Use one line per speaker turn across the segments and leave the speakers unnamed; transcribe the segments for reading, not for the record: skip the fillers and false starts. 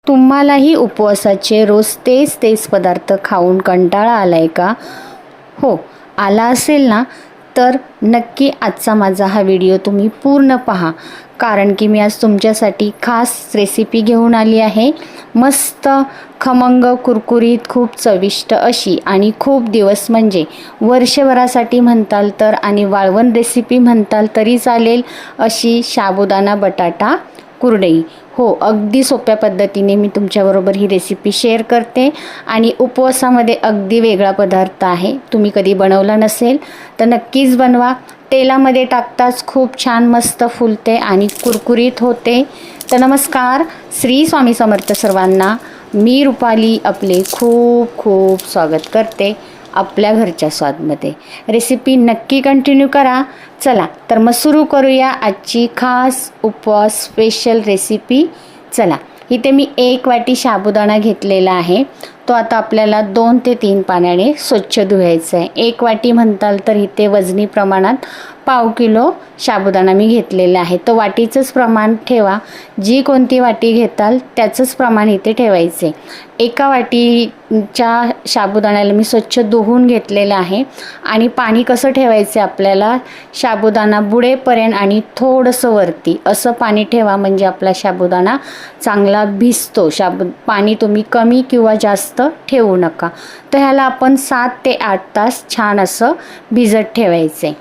तुम्हालाही उपवासाचे रोज तेच तेच पदार्थ खाऊन कंटाळा आलाय का? हो, आला असेल ना, तर नक्की आजचा माझा हा व्हिडिओ तुम्ही पूर्ण पहा. कारण की मी आज तुमच्यासाठी खास रेसिपी घेऊन आली आहे. मस्त खमंग कुरकुरीत खूप चविष्ट अशी आणि खूप दिवस म्हणजे वर्षभरासाठी म्हणताल तर आणि वाळवण रेसिपी म्हणताल तरी चालेल अशी साबुदाणा बटाटा कुरडई. हो, अगदी सोप्या पद्धतीने मी तुमच्याबरोबर ही रेसिपी शेअर करते आणि उपवासामध्ये अगदी वेगळा पदार्थ आहे. तुम्ही कधी बनवला नसेल तर नक्कीच बनवा. तेलामध्ये टाकताच खूप छान मस्त फुलते आणि कुरकुरीत होते. तर नमस्कार, श्री स्वामी समर्थ सर्वांना. मी रुपाली आपले खूप खूप स्वागत करते आपल्या घरच्या स्वादमध्ये. रेसिपी नक्की कंटिन्यू करा. चला तर मग सुरू करूया आजची खास उपवास स्पेशल रेसिपी. चला, इथे मी 1 वाटी साबुदाणा घेतलेला आहे. तो आता आपल्याला 2 ते 3 पाण्याने स्वच्छ धुवायचा आहे. 1 वाटी म्हणताल तर इथे वजनी प्रमाणात 1/2 किलो साबुदाणा मी घेतलेला आहे. तर वाटीचंच प्रमाण ठेवा. जी कोणती वाटी घेताल त्याचंच प्रमाण इथे ठेवायचे. 1 वाटीच्या साबुदाण्याला मी स्वच्छ धुवून घेतलेलं आहे. आणि पाणी कसं ठेवायचं आपल्याला, साबुदाणा बुडेपर्यंत आणि थोडंसं वरती असं पाणी ठेवा, म्हणजे आपला साबुदाणा चांगला भिजतो. पाणी तुम्ही कमी किंवा जास्त ठेवू नका. तर ह्याला आपण 7 ते 8 तास छान असं भिजत ठेवायचे.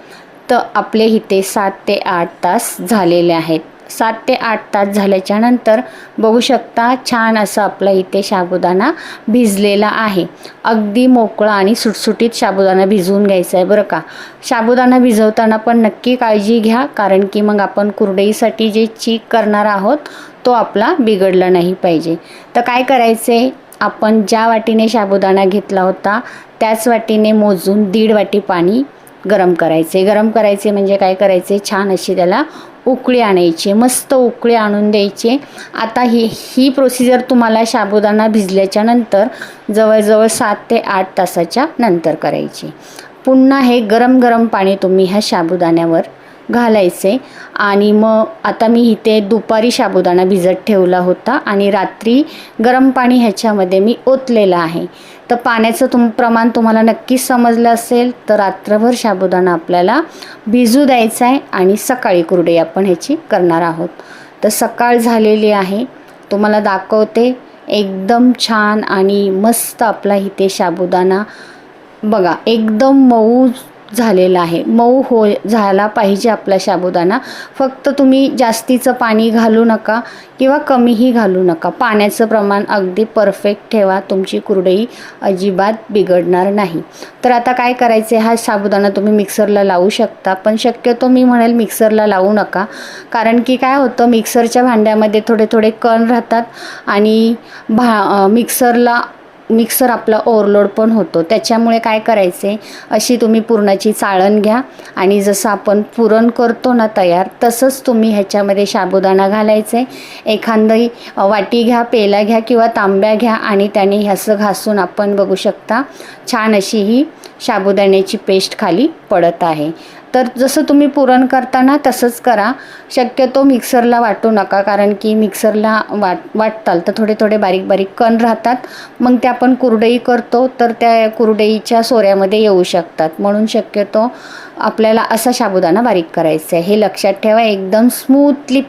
तर आपले इथे 7 ते 8 तास झालेले आहेत. 7 ते 8 तास झाल्याच्या नंतर बघू शकता छान असं आपला इथे साबुदाणा भिजलेला आहे. अगदी मोकळा आणि सुटसुटीत साबुदाणा भिजवून घ्यायचा आहे बरं का. साबुदाणा भिजवताना पण नक्की काळजी घ्या, कारण की मग आपण कुरडईसाठी जे चीक करणार आहोत तो आपला बिघडला नाही पाहिजे. तर काय करायचे, आपण ज्या वाटीने साबुदाणा घेतला होता त्याच वाटीने मोजून 1.5 वाटी पाणी गरम करायचे. गरम करायचे म्हणजे काय करायचे, छान अशी त्याला उकळी आणायची, मस्त उकळी आणून द्यायची. आता ही प्रोसिजर तुम्हाला साबुदाणा भिजल्याच्या नंतर जवळजवळ 7 ते 8 तासाच्या नंतर करायची. पुन्हा हे गरम गरम पाणी तुम्ही ह्या साबुदाण्यावर घालायचे. आणि मग आता मी इथे दुपारी साबुदाणा भिजत ठेवला होता आणि रात्री गरम पाणी ह्याच्यामध्ये मी ओतलेलं आहे. तर पाण्याचं प्रमाण तुम्हाला नक्कीच समजलं असेल. तर रात्रभर साबुदाणा आपल्याला भिजू द्यायचा आहे आणि सकाळी कुरडई आपण ह्याची करणार आहोत. तर सकाळ झालेली आहे, तुम्हाला दाखवते. एकदम छान आणि मस्त आपला इथे साबुदाणा बघा एकदम मऊ झालेला आहे. मऊ झाला पाहिजे आपला साबुदाणा. फक्त तुम्ही जास्तीचं पाणी घालू नका किंवा कमीही घालू नका. पाण्याचं प्रमाण अगदी परफेक्ट ठेवा, तुमची कुरडई अजिबात बिघडणार नाही. तर आता काय करायचे, हा साबुदाणा तुम्ही मिक्सरला लावू शकता, पण शक्यतो मी म्हणेल मिक्सरला लावू नका. कारण की काय होतं, मिक्सरच्या भांड्यामध्ये थोडे थोडे कण राहतात आणि मिक्सर आपला ओव्हरलोड पण होतो. त्याच्यामुळे काय करायचे, अशी तुम्ही पुरणाची चाळण घ्या आणि जसं आपण पुरण करतो ना तयार, तसंच तुम्ही ह्याच्यामध्ये साबुदाणा घालायचे. एखादी वाटी घ्या, पेला घ्या किंवा तांब्या घ्या आणि त्याने असं घासून आपण बघू शकता छान अशी ही साबुदाण्याची पेस्ट खाली पडत आहे. तर जसं तुम्ही पुरण करताना तसंच करा. शक्यतो मिक्सरला वाटू नका, कारण की मिक्सरला वाटताल तर थोडे थोडे बारीक बारीक कण राहतात. मग ते आपण कुरडई करतो तर त्या कुरडईच्या सोऱ्यामध्ये येऊ शकतात. म्हणून शक्यतो आपल्याला असा साबुदाणा बारीक करायचा आहे. हे लक्षात ठेवा. एकदम स्मूथली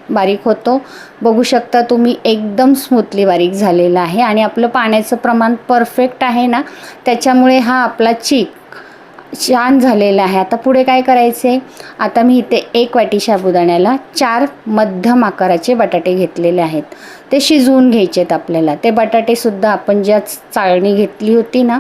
बारीक होतो. बघू शकता तुम्ही, एकदम स्मूथली बारीक झालेला आहे आणि आपलं पाण्याचं प्रमाण परफेक्ट आहे ना, त्याच्यामुळे हा आपला चीक छान झालेला आहे. आता पुढे काय करायचे, आता मी इथे 1 वाटी साबुदाण्याला 4 मध्यम आकाराचे बटाटे घेतलेले आहेत. ते शिजवून घ्यायचे आहेत आपल्याला. ते बटाटेसुद्धा आपण ज्या चाळणी घेतली होती ना,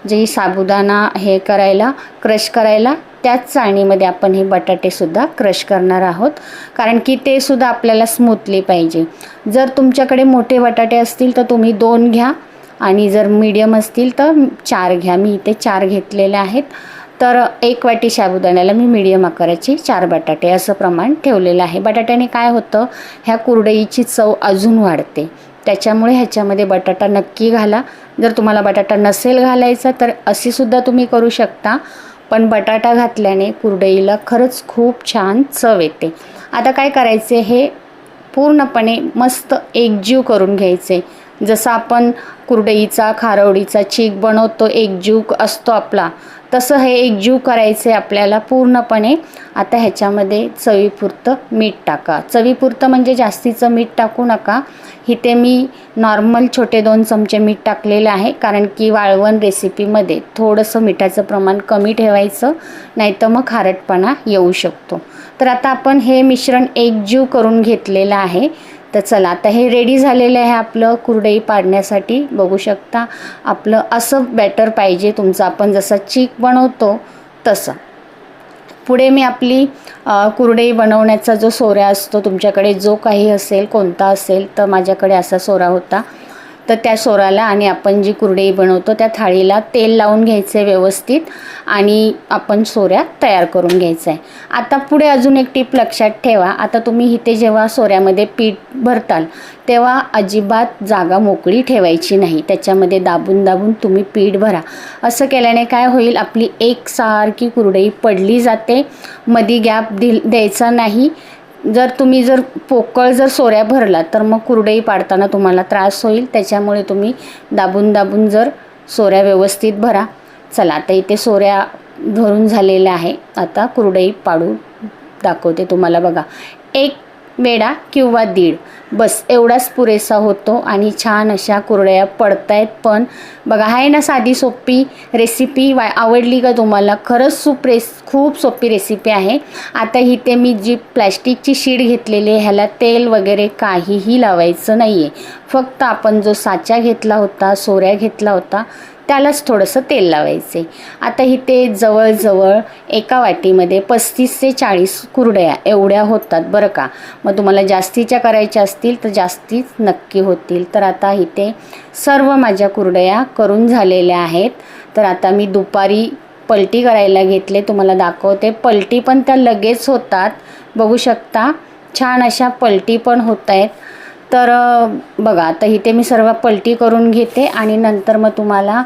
जी साबुदाणा हे करायला क्रश करायला, त्याच चाळणीमध्ये आपण हे बटाटेसुद्धा क्रश करणार आहोत, कारण की ते सुद्धा आपल्याला स्मूथली पाहिजे. जर तुमच्याकडे मोठे बटाटे असतील तर तुम्ही 2 घ्या आणि जर मीडियम असतील तर 4 घ्या. मी इथे 4 घेतलेले आहेत. तर 1 वाटी साबुदाण्याला मी मीडियम आकाराचे 4 बटाटे असं प्रमाण ठेवलेलं आहे. बटाट्याने काय होतं, ह्या कुरडईची चव अजून वाढते. त्याच्यामुळे ह्याच्यामध्ये बटाटा नक्की घाला. जर तुम्हाला बटाटा नसेल घालायचा तर अशीसुद्धा तुम्ही करू शकता, पण बटाटा घातल्याने कुरडईला खरंच खूप छान चव येते. आता काय करायचे, हे पूर्णपणे मस्त एकजीव करून घ्यायचे। जसं आपण कुरडईचा खारवडीचा चीक बनवतो, एकजीव असतो आपला, तसं हे एकजीव करायचे आपल्याला पूर्णपणे। आता ह्याच्यामध्ये चवीपुरतं मीठ टाका। चवीपुरतं म्हणजे जास्तीचं मीठ टाकू नका। इथे मी नॉर्मल छोटे 2 चमचे मीठ टाकलेलं आहे, कारण की वाळवण रेसिपीमध्ये थोडंसं मिठाचं प्रमाण कमी ठेवायचं, नाहीतर मग खारटपणा येऊ शकतो। तर आता आपण हे मिश्रण एकजीव करून घेतलेलं आहे। तर चला आता हे रेडी झालेलं आहे आपलं कुरडई पाडण्यासाठी। बघू शकता आपलं असं बॅटर पाहिजे तुमचं, आपण जसं चीक बनवतो तसं। पुढे मी आपली कुरडई बनवण्याचा जो सोऱ्या असतो, तुमच्याकडे जो काही असेल, कोणता असेल, तर माझ्याकडे असा सोरा होता। तर त्या सोराला आणि आपण जी कुरडई बनवतो त्या थाळीला तेल लावून घ्यायचे व्यवस्थित, आणि आपण सोऱ्या तयार करून घ्यायचा आहे। आता पुढे अजून एक टिप लक्षात ठेवा। आता तुम्ही इथे जेव्हा सोऱ्यामध्ये पीठ भरताल तेव्हा अजिबात जागा मोकळी ठेवायची नाही, त्याच्यामध्ये दाबून दाबून तुम्ही पीठ भरा। असं केल्याने काय होईल, आपली एकसारखी कुरडई पडली जाते, मध्ये गॅप द्यायचा नाही। जर तुम्ही पोकळ सोऱ्या भरला तर मग कुरडई पाडताना तुम्हाला त्रास होईल, त्याच्यामुळे तुम्ही दाबून दाबून सोऱ्या व्यवस्थित भरा। चला आता इथे सोऱ्या भरून झालेल्या आहे। आता कुरडई पाडून दाखवते तुम्हाला। बघा, 1 वेढा किंवा 1.5 बस एवढाच पुरेसा होतो, आणि छान अशा कुरडया पडतायत पण। बघा, आहे ना साधी सोपी रेसिपी? आवडली का तुम्हाला? खरंच खूप सोपी रेसिपी आहे। आता इथे मी जी प्लॅस्टिकची शीट घेतलेली आहे, ह्याला तेल वगैरे काहीही लावायचं नाही आहे। फक्त आपण जो साचा घेतला होता, सोऱ्या घेतला होता, त्यालाच थोडंसं तेल लावायचे। आता इथे जवळजवळ एका वाटीमध्ये 35 ते 40 कुरडया एवढ्या होतात बरं का। मग तुम्हाला जास्तीच्या करायच्या असतील तर जास्तीच नक्की होतील। तर आता इथे सर्व माझ्या कुरडया करून झालेल्या आहेत। तर आता मी दुपारी पलटी करायला घेतले, तुम्हाला दाखवते। पलटी पण त्या लगेच होतात, बघू शकता, छान अशा पलटी पण होत आहेत। तर बघा, आता इथे मी सर्व पलटी करून घेते, आणि नंतर मग तुम्हाला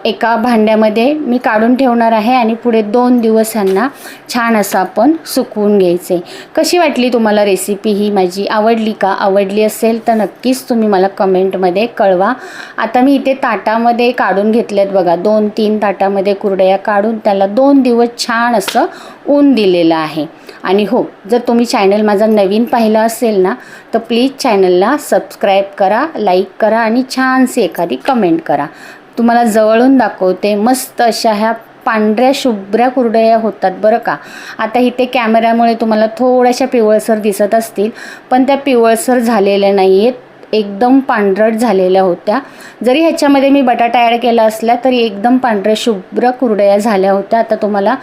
एका भांड्यामध्ये मी काढून ठेवणार आहे, आणि पुढे 2 दिवस ह्यांना छान असं आपण सुकवून घ्यायचे। कशी वाटली तुम्हाला रेसिपी ही माझी? आवडली का? आवडली असेल तर नक्कीच तुम्ही मला कमेंटमध्ये कळवा। आता मी इथे ताटामध्ये काढून घेतलेत बघा, 2-3 ताटामध्ये कुरडया काढून त्याला 2 दिवस छान असं ऊन दिलेलं आहे। आणि हो, जर तुम्ही चॅनल माझा नवीन पाहिला असेल ना, तर प्लीज चॅनलला सबस्क्राईब करा, लाईक करा, आणि छानशी एखादी कमेंट करा। तुम्हाला जवळून दाखवते, मस्त अशा ह्या पांढऱ्या शुभ्र कुरडया होतात बरं का। आता इथे कॅमेऱ्यामुळे तुम्हाला थोड्याशा पिवळसर दिसत असतील, पण त्या पिवळसर झालेल्या नाही आहेत, एकदम पांढरट झालेल्या होत्या। जरी ह्याच्यामध्ये मी बटाटा ॲड केला असला तरी एकदम पांढऱ्या शुभ्र कुरडया झाल्या होत्या। आता तुम्हाला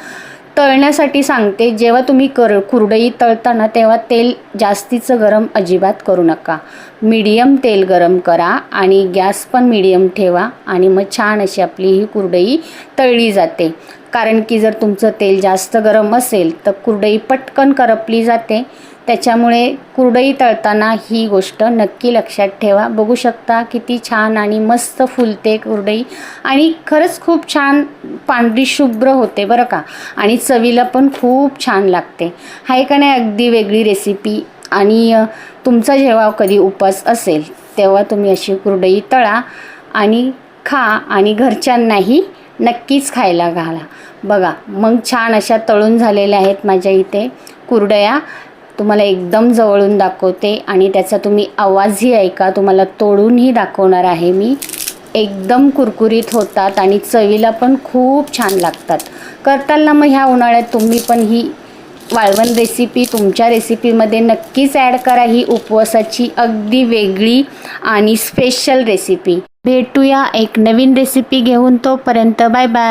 तळण्यासाठी सांगते, जेव्हा तुम्ही कुरडई तळताना तेव्हा तेल जास्तीचं गरम अजिबात करू नका। मीडियम तेल गरम करा, आणि गॅस पण मीडियम ठेवा, आणि मग छान अशी आपली ही कुरडई तळली जाते। कारण की जर तुमचं तेल जास्त गरम असेल तर कुरडई पटकन करपली जाते, त्याच्यामुळे कुरडई तळताना ही गोष्ट नक्की लक्षात ठेवा। बघू शकता किती छान आणि मस्त फुलते कुरडई, आणि खरंच खूप छान पांढरी शुभ्र होते बरं का, आणि चवीला पण खूप छान लागते। हाय का नाही अगदी वेगळी रेसिपी? आणि तुमचा जेव्हा कधी उपवास असेल तेव्हा तुम्ही अशी कुरडई तळा आणि खा, आणि घरच्यांनाही नक्कीच खायला घाला। बघा, मग छान अशा तळून झालेल्या आहेत माझ्या इथे कुरडया। तुम्हाला एकदम जवळून दाखवते, आणि त्याचा तुम्ही आवाजही ऐका, तुम्हाला तोडूनही दाखवणार आहे मी। एकदम कुरकुरीत होतात, आणि चवीला पण खूप छान लागतात। करताना मग ह्या उन्हाळ्यात तुम्ही पण ही वाळवण रेसिपी तुमच्या रेसिपीमध्ये नक्कीच ॲड करा। ही उपवासाची अगदी वेगळी आणि स्पेशल रेसिपी। भेटूया एक नवीन रेसिपी घेऊन, तोपर्यंत बाय बाय।